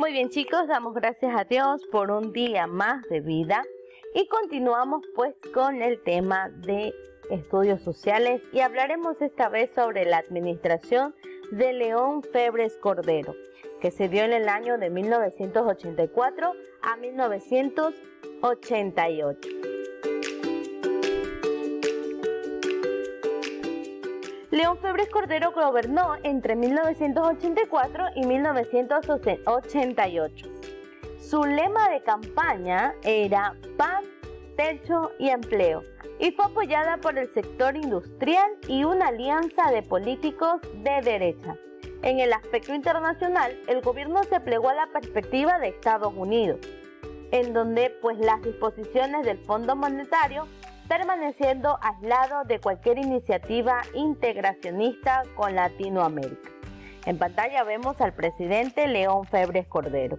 Muy bien, chicos, damos gracias a Dios por un día más de vida y continuamos pues con el tema de estudios sociales y hablaremos esta vez sobre la administración de León Febres Cordero, que se dio en el año de 1984 a 1988. León Febres Cordero gobernó entre 1984 y 1988. Su lema de campaña era Pan, Techo y Empleo, y fue apoyada por el sector industrial y una alianza de políticos de derecha. En el aspecto internacional, el gobierno se plegó a la perspectiva de Estados Unidos, en donde pues las disposiciones del Fondo Monetario permaneciendo aislado de cualquier iniciativa integracionista con Latinoamérica. En pantalla vemos al presidente León Febres Cordero.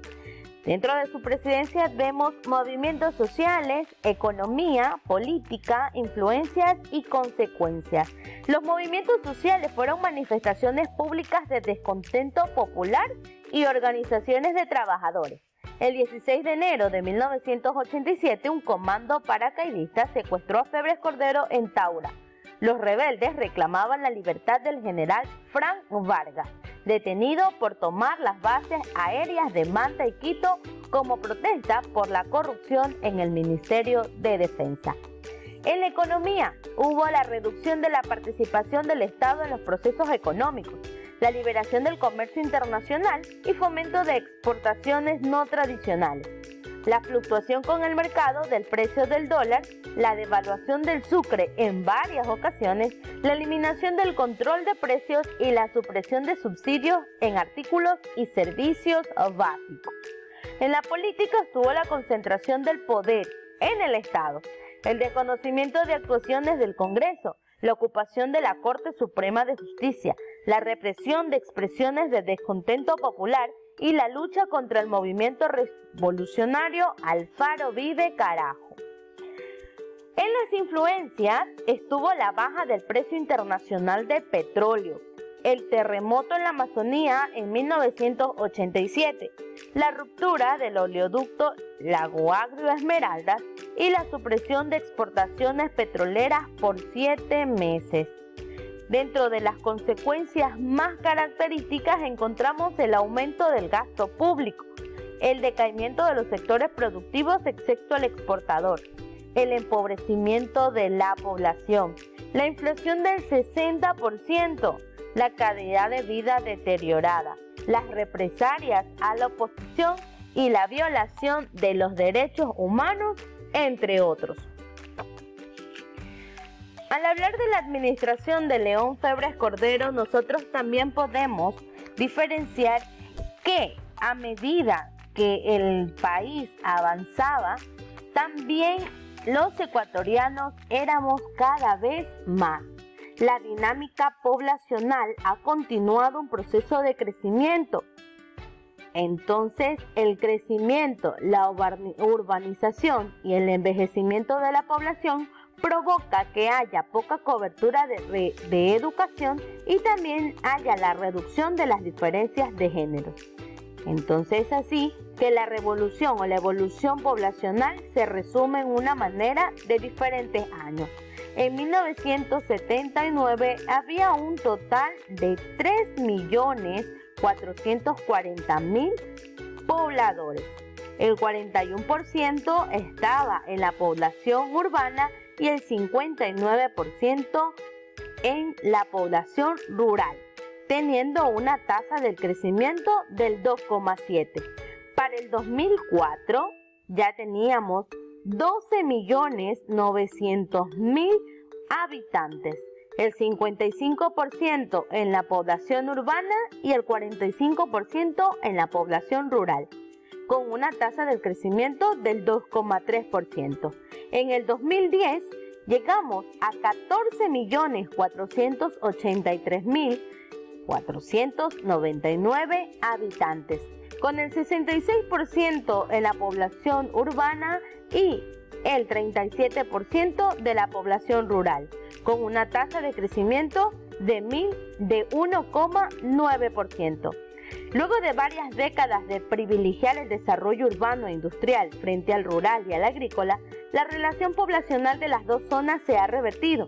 Dentro de su presidencia vemos movimientos sociales, economía, política, influencias y consecuencias. Los movimientos sociales fueron manifestaciones públicas de descontento popular y organizaciones de trabajadores. El 16 de enero de 1987, un comando paracaidista secuestró a Febres Cordero en Taura. Los rebeldes reclamaban la libertad del general Frank Vargas, detenido por tomar las bases aéreas de Manta y Quito como protesta por la corrupción en el Ministerio de Defensa. En la economía, hubo la reducción de la participación del Estado en los procesos económicos, la liberación del comercio internacional y fomento de exportaciones no tradicionales, la fluctuación con el mercado del precio del dólar, la devaluación del sucre en varias ocasiones, la eliminación del control de precios y la supresión de subsidios en artículos y servicios básicos. En la política estuvo la concentración del poder en el Estado, el desconocimiento de actuaciones del Congreso, la ocupación de la Corte Suprema de Justicia, la represión de expresiones de descontento popular y la lucha contra el movimiento revolucionario Alfaro Vive Carajo. En las influencias estuvo la baja del precio internacional del petróleo, el terremoto en la Amazonía en 1987, la ruptura del oleoducto Lago Agrio Esmeraldas y la supresión de exportaciones petroleras por 7 meses. Dentro de las consecuencias más características encontramos el aumento del gasto público, el decaimiento de los sectores productivos excepto el exportador, el empobrecimiento de la población, la inflación del 60%, la calidad de vida deteriorada, las represalias a la oposición y la violación de los derechos humanos, entre otros. Al hablar de la administración de León Febres Cordero, nosotros también podemos diferenciar que a medida que el país avanzaba, también los ecuatorianos éramos cada vez más. La dinámica poblacional ha continuado un proceso de crecimiento. Entonces, el crecimiento, la urbanización y el envejecimiento de la población provoca que haya poca cobertura de educación y también haya la reducción de las diferencias de género. Entonces es así que la revolución o la evolución poblacional se resume en una manera de diferentes años. En 1979 había un total de 3.440.000 pobladores. El 41% estaba en la población urbana y el 59% en la población rural, teniendo una tasa de crecimiento del 2,7. Para el 2004 ya teníamos 12.900.000 habitantes, el 55% en la población urbana y el 45% en la población rural, con una tasa de crecimiento del 2,3%. En el 2010 llegamos a 14.483.499 habitantes, con el 66% en la población urbana y el 37% de la población rural, con una tasa de crecimiento de 1,9%. Luego de varias décadas de privilegiar el desarrollo urbano e industrial frente al rural y al agrícola, la relación poblacional de las dos zonas se ha revertido.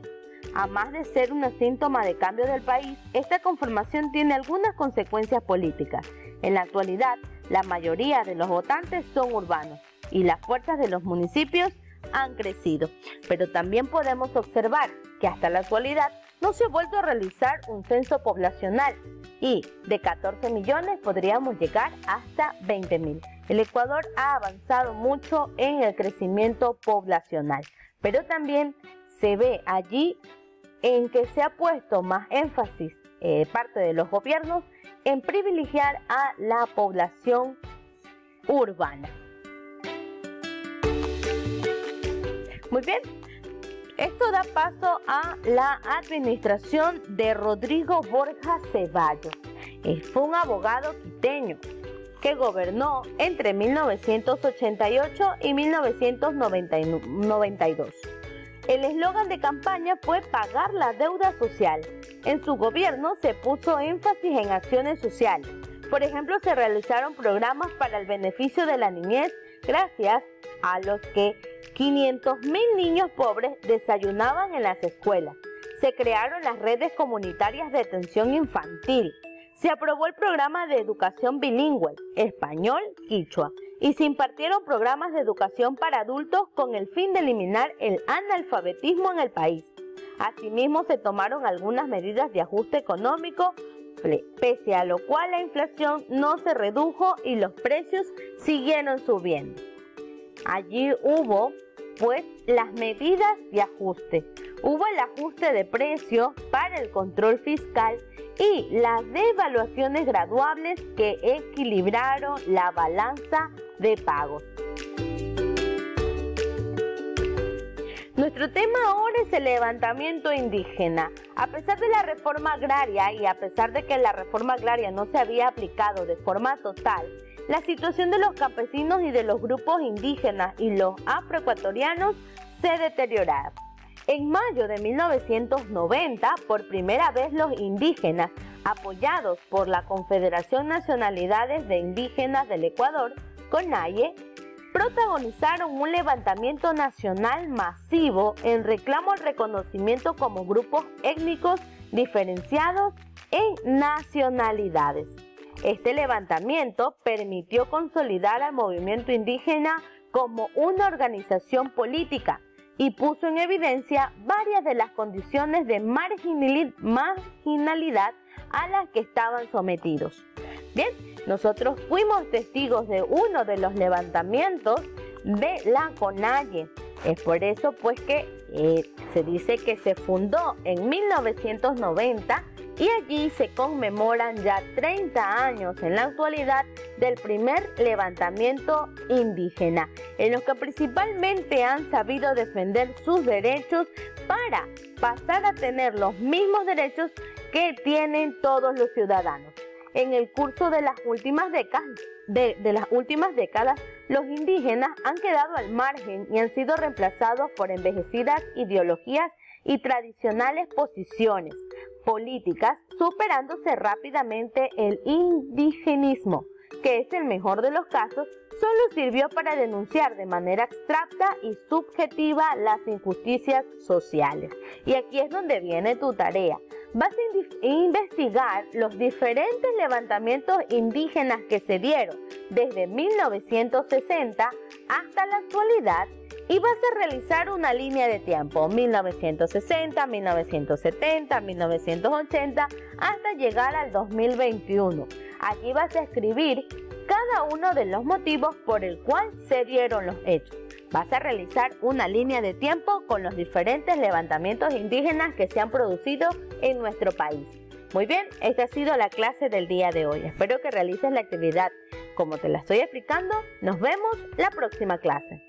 A más de ser un síntoma de cambio del país, esta conformación tiene algunas consecuencias políticas. En la actualidad, la mayoría de los votantes son urbanos y las fuerzas de los municipios han crecido. Pero también podemos observar que hasta la actualidad no se ha vuelto a realizar un censo poblacional y de 14 millones podríamos llegar hasta 20.000. El Ecuador ha avanzado mucho en el crecimiento poblacional, pero también se ve allí en que se ha puesto más énfasis parte de los gobiernos en privilegiar a la población urbana. Muy bien, esto da paso a la administración de Rodrigo Borja Ceballos. Él fue un abogado quiteño que gobernó entre 1988 y 1992. El eslogan de campaña fue pagar la deuda social. En su gobierno se puso énfasis en acciones sociales. Por ejemplo, se realizaron programas para el beneficio de la niñez, gracias a los que 500.000 niños pobres desayunaban en las escuelas. Se crearon las redes comunitarias de atención infantil. Se aprobó el programa de educación bilingüe, español-quichua, y se impartieron programas de educación para adultos con el fin de eliminar el analfabetismo en el país. Asimismo, se tomaron algunas medidas de ajuste económico, pese a lo cual la inflación no se redujo y los precios siguieron subiendo. Allí hubo, pues, las medidas de ajuste. Hubo el ajuste de precios para el control fiscal y las devaluaciones graduables que equilibraron la balanza de pagos. Nuestro tema ahora es el levantamiento indígena. A pesar de la reforma agraria y a pesar de que la reforma agraria no se había aplicado de forma total, la situación de los campesinos y de los grupos indígenas y los afroecuatorianos se deterioraba. En mayo de 1990, por primera vez los indígenas, apoyados por la Confederación Nacionalidades de Indígenas del Ecuador, CONAIE, protagonizaron un levantamiento nacional masivo en reclamo al reconocimiento como grupos étnicos diferenciados en nacionalidades. Este levantamiento permitió consolidar al movimiento indígena como una organización política y puso en evidencia varias de las condiciones de marginalidad a las que estaban sometidos. Bien, nosotros fuimos testigos de uno de los levantamientos de la CONAIE. Es por eso pues que se dice que se fundó en 1990 y allí se conmemoran ya 30 años en la actualidad del primer levantamiento indígena, en los que principalmente han sabido defender sus derechos para pasar a tener los mismos derechos que tienen todos los ciudadanos. En el curso de las últimas décadas, los indígenas han quedado al margen y han sido reemplazados por envejecidas ideologías y tradicionales posiciones políticas, superándose rápidamente el indigenismo, que es el mejor de los casos, solo sirvió para denunciar de manera abstracta y subjetiva las injusticias sociales. Y aquí es donde viene tu tarea. Vas a investigar los diferentes levantamientos indígenas que se dieron desde 1960 hasta la actualidad y vas a realizar una línea de tiempo, 1960, 1970, 1980, hasta llegar al 2021. Allí vas a escribir cada uno de los motivos por el cual se dieron los hechos. Vas a realizar una línea de tiempo con los diferentes levantamientos indígenas que se han producido en nuestro país. Muy bien, esta ha sido la clase del día de hoy. Espero que realices la actividad como te la estoy explicando. Nos vemos la próxima clase.